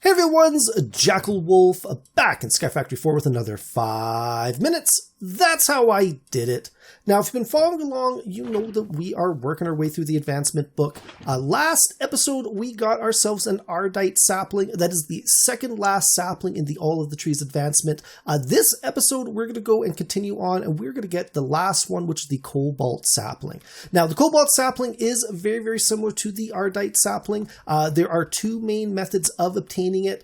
Hey everyone's Jackel Wolf back in Skyfactory 4 with another 5 minutes. That's how I did it. Now, if you've been following along, you know that we are working our way through the advancement book. Last episode, we got ourselves an Ardite sapling. That is the second last sapling in the All of the Trees advancement. This episode, we're going to go and continue on, and we're going to get the last one, which is the Cobalt Sapling. Now, the Cobalt Sapling is very, very similar to the Ardite sapling. There are two main methods of obtaining it.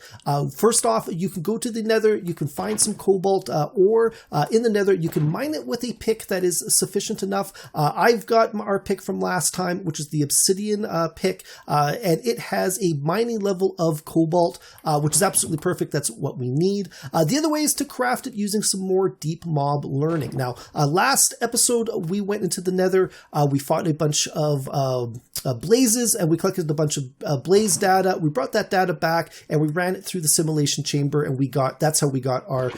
First off, you can go to the Nether, you can find some cobalt, or in the Nether, you can mine it with a pick that is sufficient enough. I've got our pick from last time, which is the obsidian pick, and it has a mining level of cobalt, which is absolutely perfect. That's what we need. The other way is to craft it using some more deep mob learning. Now, last episode, we went into the Nether, we fought a bunch of blazes, and we collected a bunch of blaze data. We brought that data back, and we ran it through the simulation chamber, and that's how we got our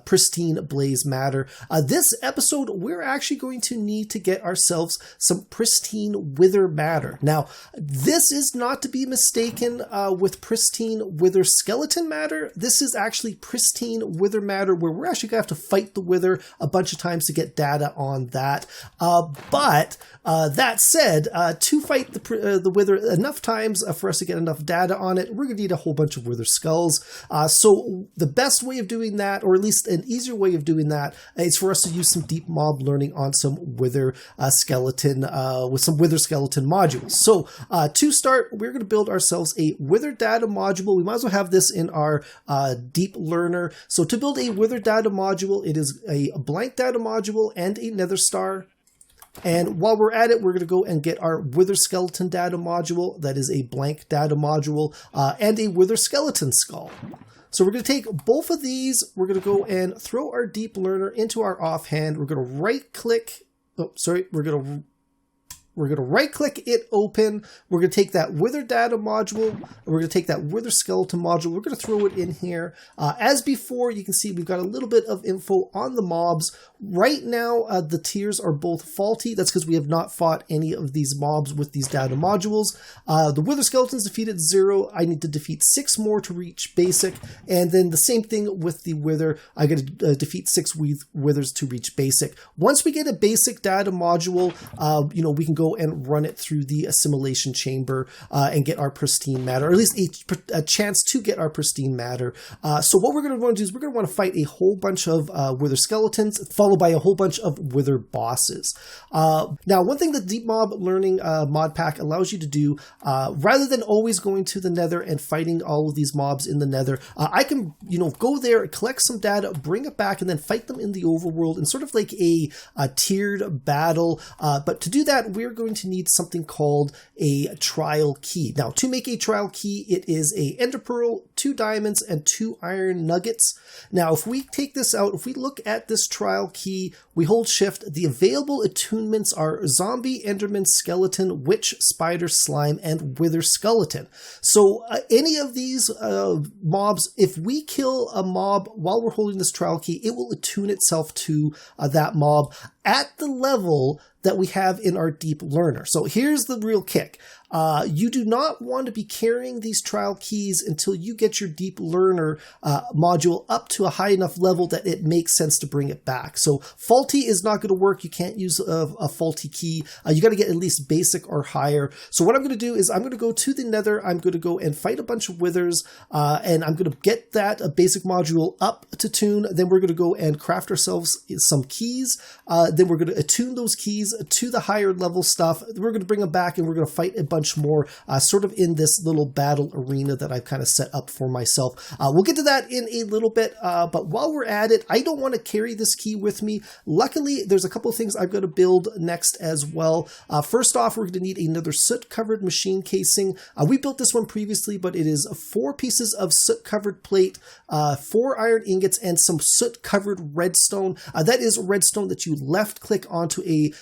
pristine blaze matter. This episode, we're actually going to need to get ourselves some pristine wither matter. Now, this is not to be mistaken with pristine wither skeleton matter. This is actually pristine wither matter, where we're actually going to have to fight the wither a bunch of times to get data on that. But that said, to fight the wither enough times for us to get enough data on it, we're going to need a whole bunch of wither skulls. So the best way of doing that, or at least an easier way of doing that, is for us to use some deep mob learning on some wither skeleton, with some wither skeleton modules. So to start, we're going to build ourselves a wither data module. We might as well have this in our deep learner. So to build a wither data module, it is a blank data module and a nether star. And while we're at it, we're going to go and get our wither skeleton data module. That is a blank data module, and a wither skeleton skull. So we're going to take both of these. We're going to go and throw our deep learner into our offhand. We're going to right click. Oh, sorry. We're going to right click it open. We're going to take that wither data module. We're going to take that wither skeleton module. We're going to throw it in here. As before, you can see we've got a little bit of info on the mobs. Right now, the tiers are both faulty. That's because we have not fought any of these mobs with these data modules. The wither skeletons defeated 0. I need to defeat 6 more to reach basic. And then the same thing with the wither. I got to defeat 6 withers to reach basic. Once we get a basic data module, we can go and run it through the assimilation chamber and get our pristine matter, or at least a chance to get our pristine matter. So what we're going to want to do is we're going to want to fight a whole bunch of wither skeletons, followed by a whole bunch of wither bosses. Now, one thing that Deep Mob Learning mod pack allows you to do, rather than always going to the Nether and fighting all of these mobs in the Nether, I can go there, collect some data, bring it back, and then fight them in the overworld in sort of like a tiered battle. But to do that, we're going to need something called a trial key. Now, to make a trial key, it is a ender pearl, 2 diamonds, and 2 iron nuggets. Now, if we take this out, if we look at this trial key, we hold shift. The available attunements are zombie, enderman, skeleton, witch, spider, slime, and wither skeleton. So any of these mobs, if we kill a mob while we're holding this trial key, it will attune itself to that mob at the level that we have in our deep learner. So here's the real kick. You do not want to be carrying these trial keys until you get your deep learner module up to a high enough level that it makes sense to bring it back. So faulty is not going to work. You can't use a faulty key. You got to get at least basic or higher. So what I'm going to do is I'm going to go to the Nether. I'm going to go and fight a bunch of withers, and I'm going to get that basic module up to tune. Then we're going to go and craft ourselves some keys. Then we're going to attune those keys to the higher level stuff. We're going to bring them back, and we're going to fight a bunch more sort of in this little battle arena that I've kind of set up for myself. We'll get to that in a little bit, but while we're at it, I don't want to carry this key with me. Luckily, there's a couple of things I've got to build next as well. First off, we're going to need another soot-covered machine casing. We built this one previously, but it is 4 pieces of soot-covered plate, 4 iron ingots, and some soot-covered redstone. That is redstone that you left-click onto a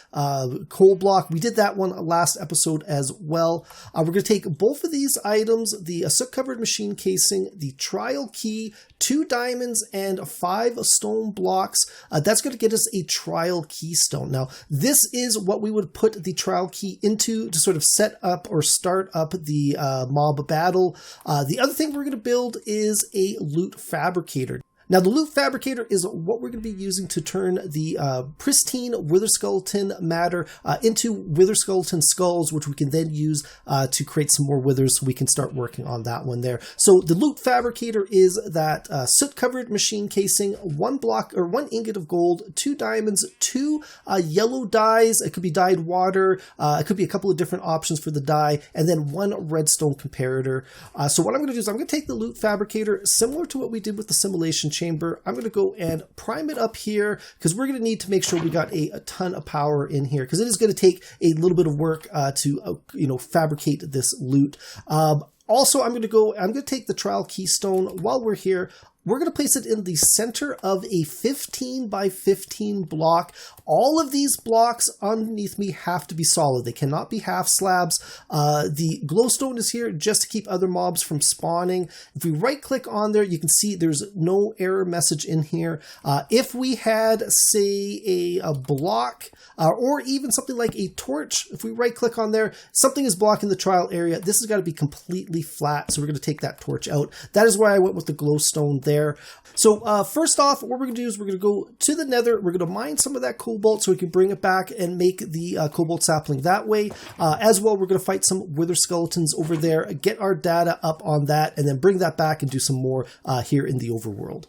coal block. We did that one last episode as well. well. We're going to take both of these items, the soot-covered machine casing, the trial key, 2 diamonds, and 5 stone blocks. That's going to get us a trial keystone. Now, this is what we would put the trial key into to sort of set up or start up the mob battle. The other thing we're going to build is a loot fabricator. Now, the loot fabricator is what we're going to be using to turn the pristine wither skeleton matter into wither skeleton skulls, which we can then use to create some more withers, so we can start working on that one there. So the loot fabricator is that soot-covered machine casing, 1 block or 1 ingot of gold, 2 diamonds, 2 yellow dyes. It could be dyed water. It could be a couple of different options for the dye, and then 1 redstone comparator. So what I'm going to do is I'm going to take the loot fabricator, similar to what we did with the simulation chamber. I'm going to go and prime it up here because we're going to need to make sure we got a ton of power in here, because it is going to take a little bit of work to fabricate this loot. Also, I'm going to take the trial keystone while we're here. We're going to place it in the center of a 15 by 15 block. All of these blocks underneath me have to be solid. They cannot be half slabs. The glowstone is here just to keep other mobs from spawning. If we right click on there, you can see there's no error message in here. If we had, say, a block or even something like a torch, if we right click on there, something is blocking the trial area. This has got to be completely flat, so we're going to take that torch out. That is why I went with the glowstone there. So first off, what we're going to do is we're going to go to the Nether. We're going to mine some of that cobalt so we can bring it back and make the cobalt sapling that way. As well, we're going to fight some wither skeletons over there, get our data up on that, and then bring that back and do some more here in the overworld.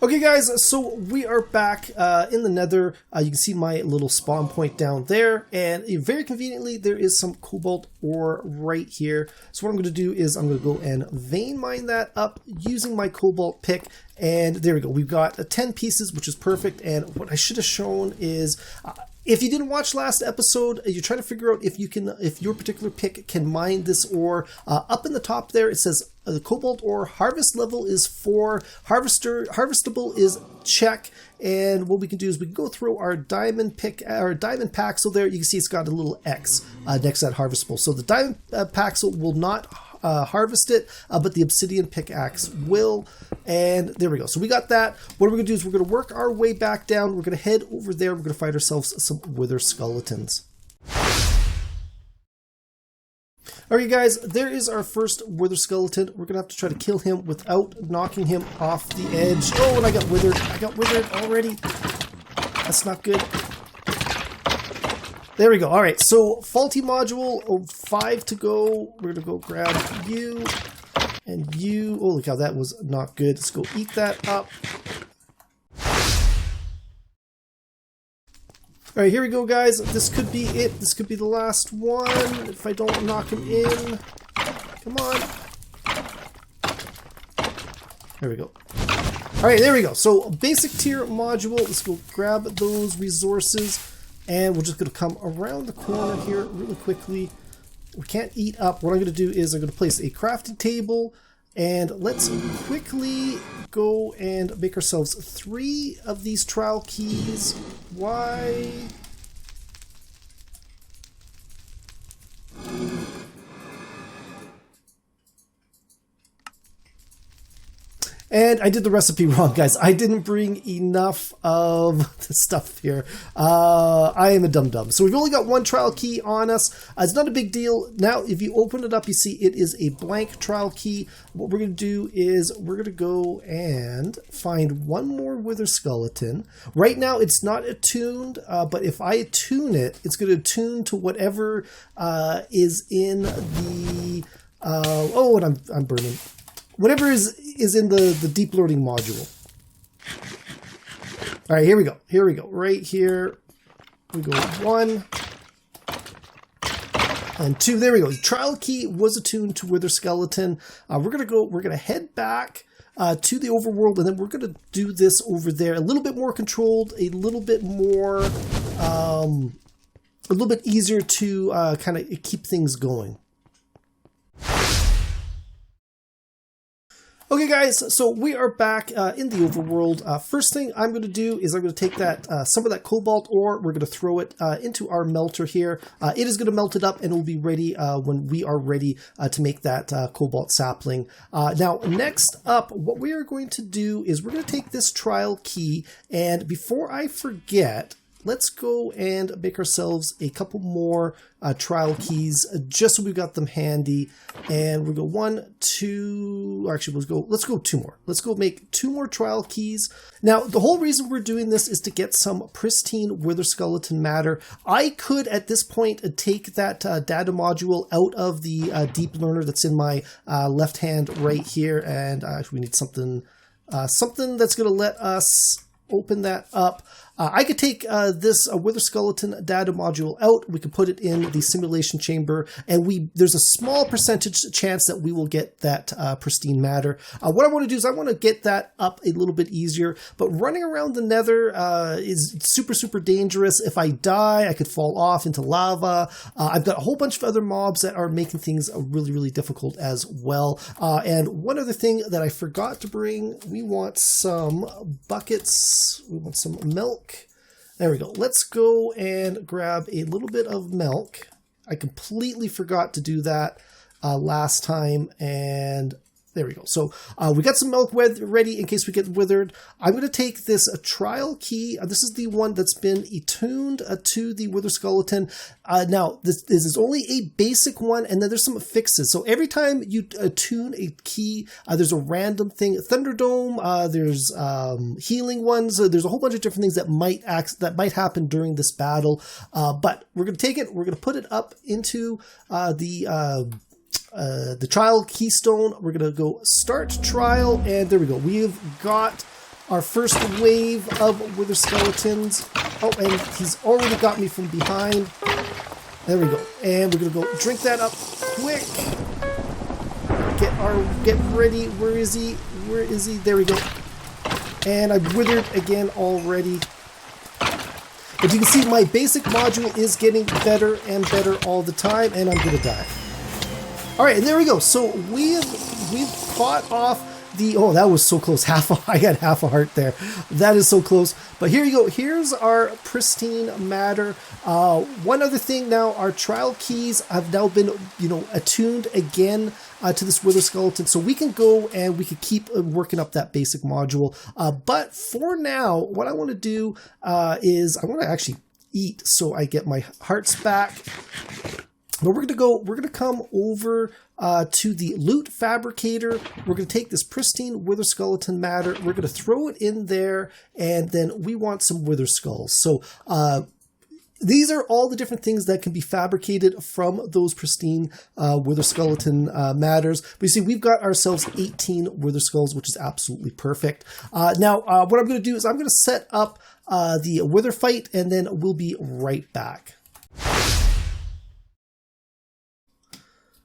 Okay guys, so we are back in the Nether. You can see my little spawn point down there, and very conveniently there is some cobalt ore right here. So what I'm going to do is I'm going to go and vein mine that up using my cobalt pick, and there we go. We've got 10 pieces, which is perfect. And what I should have shown is if you didn't watch last episode, you're trying to figure out if your particular pick can mine this ore. Up in the top there, it says the cobalt ore harvest level is 4, harvestable is check. And what we can do is we can go through our diamond paxel there. You can see it's got a little X next to that harvestable. So the diamond paxel will not harvest it, but the obsidian pickaxe will. And there we go. So we got that. What we're going to do is we're going to work our way back down. We're going to head over there. We're going to find ourselves some wither skeletons. Alright guys, there is our first wither skeleton. We're going to have to try to kill him without knocking him off the edge. Oh, and I got withered. Already. That's not good. There we go. Alright, so faulty module, 5 to go. We're going to go grab you and you. Oh, look how that was not good. Let's go eat that up. Alright, here we go, guys. This could be it. This could be the last one if I don't knock him in. Come on. There we go. Alright, there we go. So, basic tier module. Let's go grab those resources. And we're just going to come around the corner here really quickly. We can't eat up. What I'm going to do is I'm going to place a crafting table. And let's quickly go and make ourselves 3 of these trial keys. Why? And I did the recipe wrong, guys. I didn't bring enough of the stuff here. I am a dum-dum. So we've only got 1 trial key on us. It's not a big deal. Now, if you open it up, you see it is a blank trial key. What we're going to do is we're going to go and find 1 more wither skeleton. Right now, it's not attuned, but if I attune it, it's going to attune to whatever is in the... oh, and I'm burning. Whatever is in the deep learning module. All right, here we go. Here we go. Right here. We go 1 and 2. There we go. The trial key was attuned to wither skeleton. We're gonna head back to the overworld, and then we're gonna do this over there a little bit more controlled, a little bit more, a little bit easier to kind of keep things going. Okay guys, so we are back in the overworld. First thing I'm going to do is I'm going to take that some of that cobalt ore, we're going to throw it into our melter here. It is going to melt it up and it will be ready when we are ready to make that cobalt sapling. Now next up, what we are going to do is we're going to take this trial key, and before I forget, let's go and make ourselves a couple more trial keys, just so we've got them handy. And we'll go 1, 2, or actually let's go 2 more. Let's go make 2 more trial keys. Now, the whole reason we're doing this is to get some pristine wither skeleton matter. I could, at this point, take that data module out of the deep learner that's in my left hand right here, and we need something that's going to let us open that up. I could take this wither skeleton data module out. We could put it in the simulation chamber, and there's a small percentage chance that we will get that pristine matter. What I want to do is I want to get that up a little bit easier, but running around the Nether is super, super dangerous. If I die, I could fall off into lava. I've got a whole bunch of other mobs that are making things really, really difficult as well. And one other thing that I forgot to bring, we want some buckets. We want some milk. There we go. Let's go and grab a little bit of milk. I completely forgot to do that last time, and there we go. So we got some milk ready in case we get withered. I'm going to take this trial key. This is the one that's been attuned to the wither skeleton. Now, this is only a basic one, and then there's some fixes. So every time you attune a key, there's a random thing. Thunderdome, there's healing ones. There's a whole bunch of different things that might happen during this battle. But we're going to take it. We're going to put it up into the Trial Keystone. We're going to go start trial, and there we go. We've got our first wave of wither skeletons. Oh, and he's already got me from behind. There we go. And we're going to go drink that up quick. Get ready. Where is he? Where is he? There we go. And I've withered again already. But you can see my basic module is getting better and better all the time, and I'm going to die. All right, and there we go. So we've fought off the, oh, that was so close. I got half a heart there. That is so close. But here you go. Here's our pristine matter. One other thing now, our trial keys have now been, attuned again to this wither skeleton. So we can go and we can keep working up that basic module. But for now, what I want to do is I want to actually eat so I get my hearts back. But we're going to come over to the loot fabricator. We're going to take this pristine wither skeleton matter. We're going to throw it in there, and then we want some wither skulls. So these are all the different things that can be fabricated from those pristine wither skeleton matters. But you see, we've got ourselves 18 wither skulls, which is absolutely perfect. Now, what I'm going to do is I'm going to set up the wither fight, and then we'll be right back.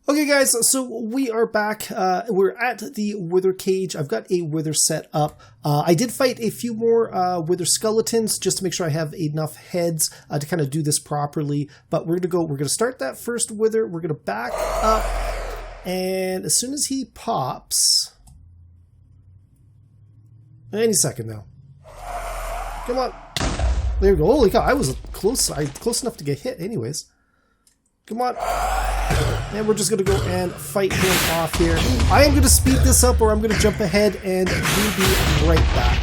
Okay guys, so we are back. We're at the wither cage. I've got a wither set up. I did fight a few more wither skeletons just to make sure I have enough heads to kind of do this properly. But we're going to start that first wither. We're going to back up, and as soon as he pops, any second now. Come on. There we go. Holy cow, I was close enough to get hit anyways. Come on. And we're just going to go and fight him off here. I am going to speed this up, or I'm going to jump ahead, and we'll be right back.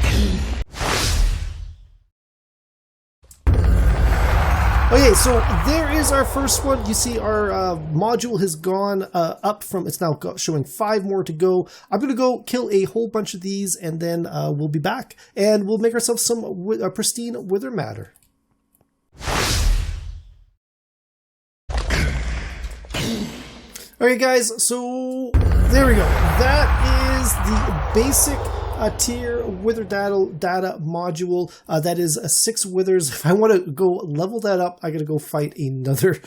Okay, so there is our first one. You see our module has gone up from, it's now showing 5 more to go. I'm going to go kill a whole bunch of these, and then we'll be back, and we'll make ourselves some pristine wither matter. Okay guys, so there we go. That is the basic tier wither data module. That is 6 withers. If I want to go level that up, I got to go fight another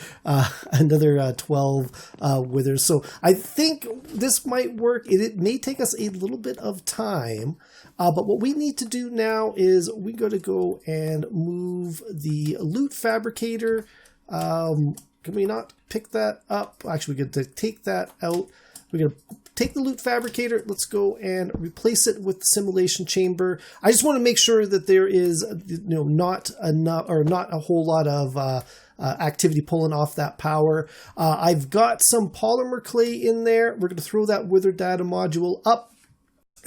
12 withers. So I think this might work. It may take us a little bit of time. But what we need to do now is we got to go and move the loot fabricator. Can we not pick that up? Actually, we're going to take that out. We're going to take the loot fabricator. Let's go and replace it with the simulation chamber. I just want to make sure that there is, not enough or not a whole lot of activity pulling off that power. I've got some polymer clay in there. We're going to throw that wither data module up.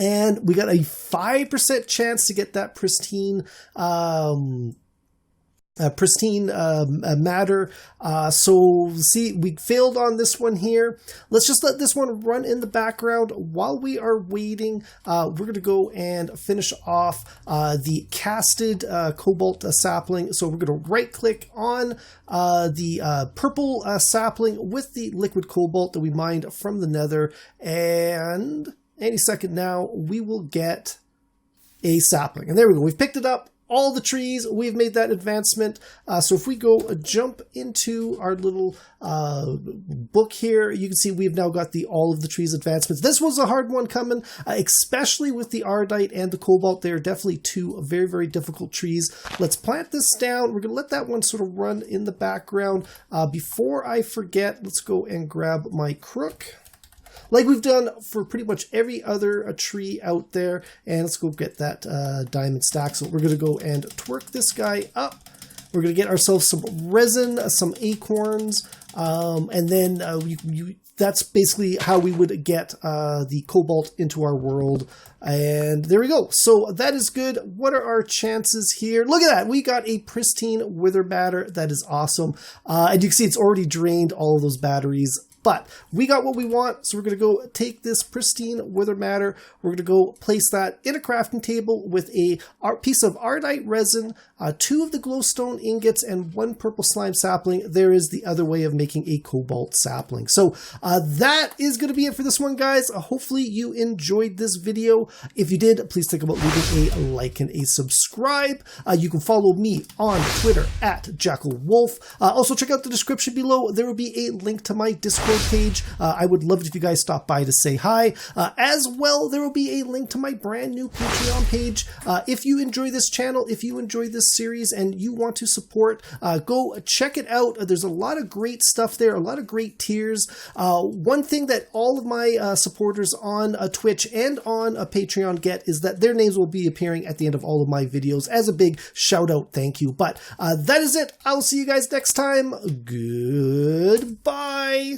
And we got a 5% chance to get that pristine matter. So see, we failed on this one here. Let's just let this one run in the background while we are waiting. We're going to go and finish off the casted cobalt sapling. So we're going to right click on the purple sapling with the liquid cobalt that we mined from the nether, and any second now we will get a sapling. And there we go. We've picked it up. All the trees, we've made that advancement. So if we go jump into our little book here, you can see we've now got all of the trees advancements. This was a hard one coming, especially with the ardite and the cobalt. They're definitely two very, very difficult trees. Let's plant this down. We're going to let that one sort of run in the background. Before I forget, let's go and grab my crook, like we've done for pretty much every other tree out there. And let's go get that diamond stack. So we're going to go and twerk this guy up. We're going to get ourselves some resin, some acorns, and then that's basically how we would get the cobalt into our world. And there we go. So that is good. What are our chances here? Look at that. We got a pristine wither matter. That is awesome. And you can see it's already drained all of those batteries. But we got what we want, so we're going to go take this pristine wither matter. We're going to go place that in a crafting table with a piece of ardite resin, 2 of the glowstone ingots, and 1 purple slime sapling. There is the other way of making a cobalt sapling. So that is going to be it for this one, guys. Hopefully you enjoyed this video. If you did, please think about leaving a like and a subscribe. You can follow me on Twitter at JackelWolf. Also, check out the description below. There will be a link to my Discord page. I would love it if you guys stop by to say hi. As well, there will be a link to my brand new Patreon page. If you enjoy this channel, if you enjoy this series and you want to support, go check it out. There's a lot of great stuff there, a lot of great tiers. One thing that all of my supporters on Twitch and on Patreon get is that their names will be appearing at the end of all of my videos as a big shout out thank you. But that is it. I'll see you guys next time. Goodbye.